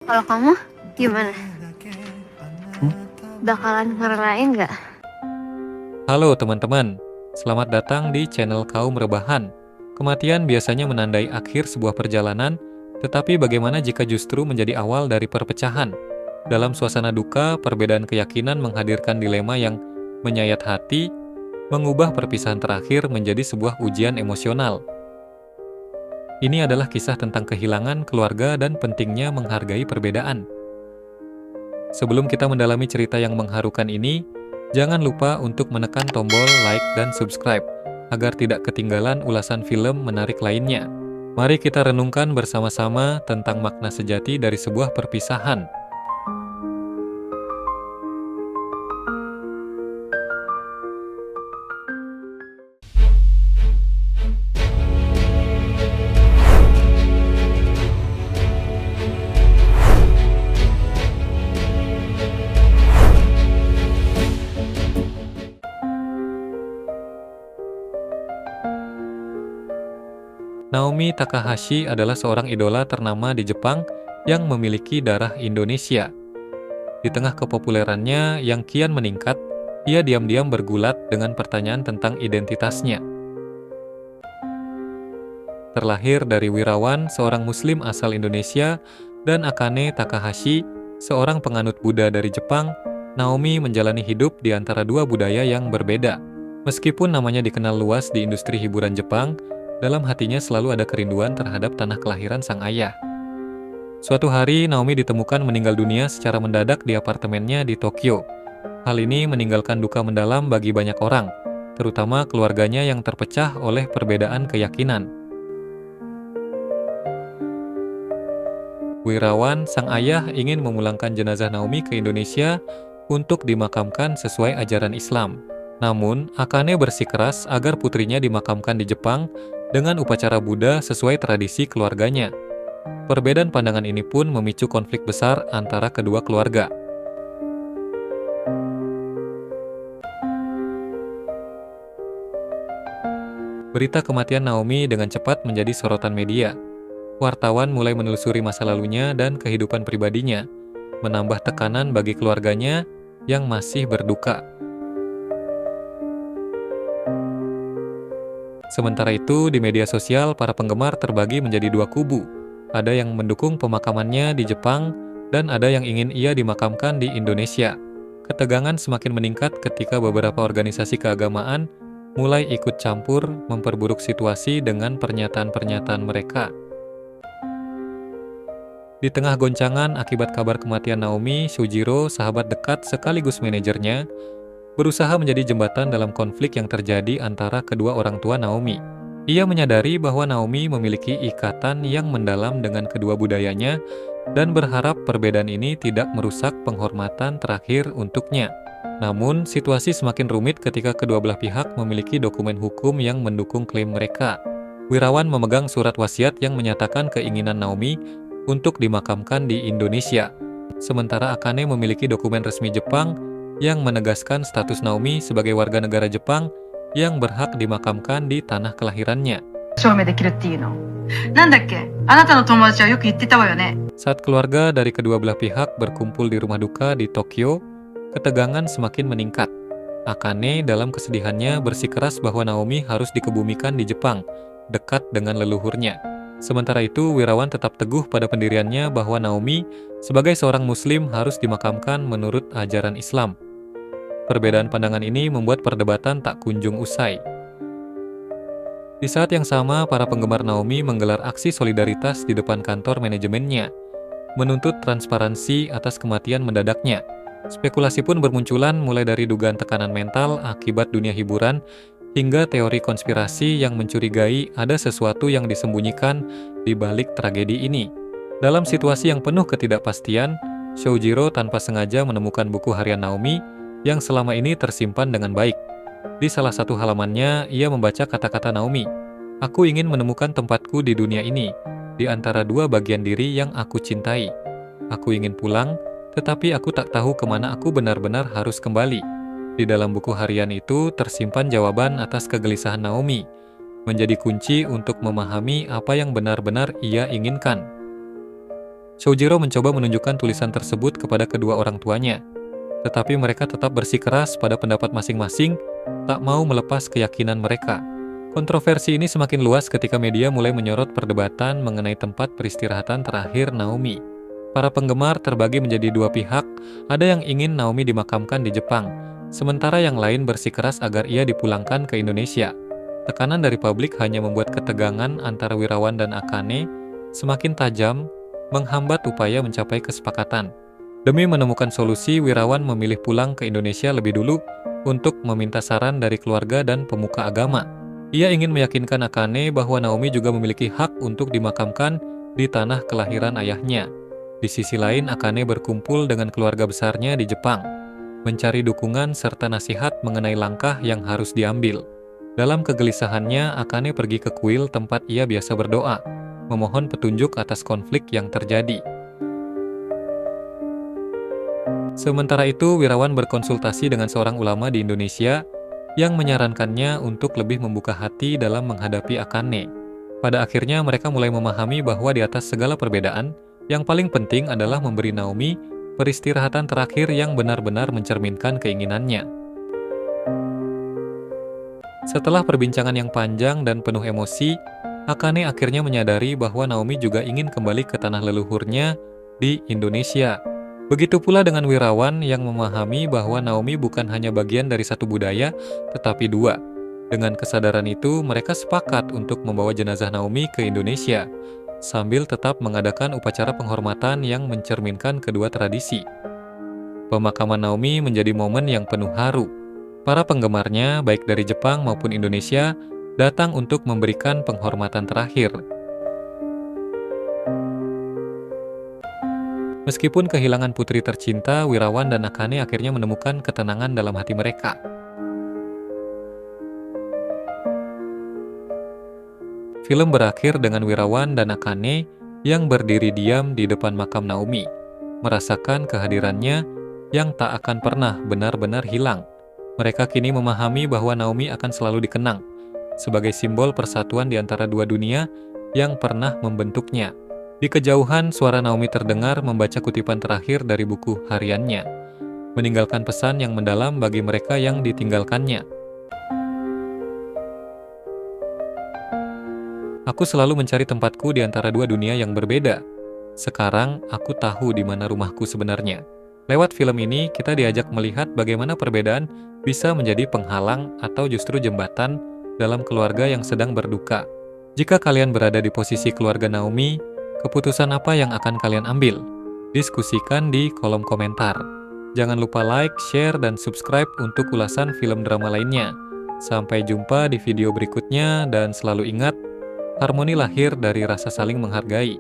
Kalau kamu gimana? Hmm? Bakalan ngerelain nggak? Halo teman-teman, selamat datang di channel Kaum Rebahan. Kematian biasanya menandai akhir sebuah perjalanan, tetapi bagaimana jika justru menjadi awal dari perpecahan? Dalam suasana duka, perbedaan keyakinan menghadirkan dilema yang menyayat hati, mengubah perpisahan terakhir menjadi sebuah ujian emosional. Ini adalah kisah tentang kehilangan keluarga dan pentingnya menghargai perbedaan. Sebelum kita mendalami cerita yang mengharukan ini, jangan lupa untuk menekan tombol like dan subscribe, agar tidak ketinggalan ulasan film menarik lainnya. Mari kita renungkan bersama-sama tentang makna sejati dari sebuah perpisahan. Naomi Takahashi adalah seorang idola ternama di Jepang yang memiliki darah Indonesia. Di tengah kepopulerannya yang kian meningkat, ia diam-diam bergulat dengan pertanyaan tentang identitasnya. Terlahir dari Wirawan, seorang muslim asal Indonesia, dan Akane Takahashi, seorang penganut Buddha dari Jepang, Naomi menjalani hidup di antara dua budaya yang berbeda. Meskipun namanya dikenal luas di industri hiburan Jepang, dalam hatinya selalu ada kerinduan terhadap tanah kelahiran sang ayah. Suatu hari, Naomi ditemukan meninggal dunia secara mendadak di apartemennya di Tokyo. Hal ini meninggalkan duka mendalam bagi banyak orang, terutama keluarganya yang terpecah oleh perbedaan keyakinan. Wirawan, sang ayah, ingin memulangkan jenazah Naomi ke Indonesia untuk dimakamkan sesuai ajaran Islam. Namun, Akane bersikeras agar putrinya dimakamkan di Jepang dengan upacara Buddha sesuai tradisi keluarganya. Perbedaan pandangan ini pun memicu konflik besar antara kedua keluarga. Berita kematian Naomi dengan cepat menjadi sorotan media. Wartawan mulai menelusuri masa lalunya dan kehidupan pribadinya, menambah tekanan bagi keluarganya yang masih berduka. Sementara itu, di media sosial, para penggemar terbagi menjadi dua kubu. Ada yang mendukung pemakamannya di Jepang, dan ada yang ingin ia dimakamkan di Indonesia. Ketegangan semakin meningkat ketika beberapa organisasi keagamaan mulai ikut campur memperburuk situasi dengan pernyataan-pernyataan mereka. Di tengah goncangan akibat kabar kematian Naomi, Shujiro, sahabat dekat sekaligus manajernya, berusaha menjadi jembatan dalam konflik yang terjadi antara kedua orang tua Naomi. Ia menyadari bahwa Naomi memiliki ikatan yang mendalam dengan kedua budayanya dan berharap perbedaan ini tidak merusak penghormatan terakhir untuknya. Namun, situasi semakin rumit ketika kedua belah pihak memiliki dokumen hukum yang mendukung klaim mereka. Wirawan memegang surat wasiat yang menyatakan keinginan Naomi untuk dimakamkan di Indonesia, sementara Akane memiliki dokumen resmi Jepang yang menegaskan status Naomi sebagai warga negara Jepang yang berhak dimakamkan di tanah kelahirannya. Saat keluarga dari kedua belah pihak berkumpul di rumah duka di Tokyo, ketegangan semakin meningkat. Akane dalam kesedihannya bersikeras bahwa Naomi harus dikebumikan di Jepang, dekat dengan leluhurnya. Sementara itu, Wirawan tetap teguh pada pendiriannya bahwa Naomi sebagai seorang muslim harus dimakamkan menurut ajaran Islam. Perbedaan pandangan ini membuat perdebatan tak kunjung usai. Di saat yang sama, para penggemar Naomi menggelar aksi solidaritas di depan kantor manajemennya, menuntut transparansi atas kematian mendadaknya. Spekulasi pun bermunculan mulai dari dugaan tekanan mental akibat dunia hiburan hingga teori konspirasi yang mencurigai ada sesuatu yang disembunyikan di balik tragedi ini. Dalam situasi yang penuh ketidakpastian, Shujiro tanpa sengaja menemukan buku harian Naomi yang selama ini tersimpan dengan baik. Di salah satu halamannya, ia membaca kata-kata Naomi, "Aku ingin menemukan tempatku di dunia ini, di antara dua bagian diri yang aku cintai. Aku ingin pulang, tetapi aku tak tahu kemana aku benar-benar harus kembali." Di dalam buku harian itu tersimpan jawaban atas kegelisahan Naomi, menjadi kunci untuk memahami apa yang benar-benar ia inginkan. Shoujiro mencoba menunjukkan tulisan tersebut kepada kedua orang tuanya, tetapi mereka tetap bersikeras pada pendapat masing-masing, tak mau melepas keyakinan mereka. Kontroversi ini semakin luas ketika media mulai menyorot perdebatan mengenai tempat peristirahatan terakhir Naomi. Para penggemar terbagi menjadi dua pihak, ada yang ingin Naomi dimakamkan di Jepang, sementara yang lain bersikeras agar ia dipulangkan ke Indonesia. Tekanan dari publik hanya membuat ketegangan antara Wirawan dan Akane semakin tajam, menghambat upaya mencapai kesepakatan. Demi menemukan solusi, Wirawan memilih pulang ke Indonesia lebih dulu untuk meminta saran dari keluarga dan pemuka agama. Ia ingin meyakinkan Akane bahwa Naomi juga memiliki hak untuk dimakamkan di tanah kelahiran ayahnya. Di sisi lain, Akane berkumpul dengan keluarga besarnya di Jepang, mencari dukungan serta nasihat mengenai langkah yang harus diambil. Dalam kegelisahannya, Akane pergi ke kuil tempat ia biasa berdoa, memohon petunjuk atas konflik yang terjadi. Sementara itu, Wirawan berkonsultasi dengan seorang ulama di Indonesia yang menyarankannya untuk lebih membuka hati dalam menghadapi Akane. Pada akhirnya, mereka mulai memahami bahwa di atas segala perbedaan, yang paling penting adalah memberi Naomi peristirahatan terakhir yang benar-benar mencerminkan keinginannya. Setelah perbincangan yang panjang dan penuh emosi, Akane akhirnya menyadari bahwa Naomi juga ingin kembali ke tanah leluhurnya di Indonesia. Begitu pula dengan Wirawan yang memahami bahwa Naomi bukan hanya bagian dari satu budaya, tetapi dua. Dengan kesadaran itu, mereka sepakat untuk membawa jenazah Naomi ke Indonesia, sambil tetap mengadakan upacara penghormatan yang mencerminkan kedua tradisi. Pemakaman Naomi menjadi momen yang penuh haru. Para penggemarnya, baik dari Jepang maupun Indonesia, datang untuk memberikan penghormatan terakhir. Meskipun kehilangan putri tercinta, Wirawan dan Akane akhirnya menemukan ketenangan dalam hati mereka. Film berakhir dengan Wirawan dan Akane yang berdiri diam di depan makam Naomi, merasakan kehadirannya yang tak akan pernah benar-benar hilang. Mereka kini memahami bahwa Naomi akan selalu dikenang sebagai simbol persatuan di antara dua dunia yang pernah membentuknya. Di kejauhan, suara Naomi terdengar membaca kutipan terakhir dari buku hariannya, meninggalkan pesan yang mendalam bagi mereka yang ditinggalkannya. Aku selalu mencari tempatku di antara dua dunia yang berbeda. Sekarang, aku tahu di mana rumahku sebenarnya. Lewat film ini, kita diajak melihat bagaimana perbedaan bisa menjadi penghalang atau justru jembatan dalam keluarga yang sedang berduka. Jika kalian berada di posisi keluarga Naomi, keputusan apa yang akan kalian ambil? Diskusikan di kolom komentar. Jangan lupa like, share, dan subscribe untuk ulasan film drama lainnya. Sampai jumpa di video berikutnya dan selalu ingat, harmoni lahir dari rasa saling menghargai.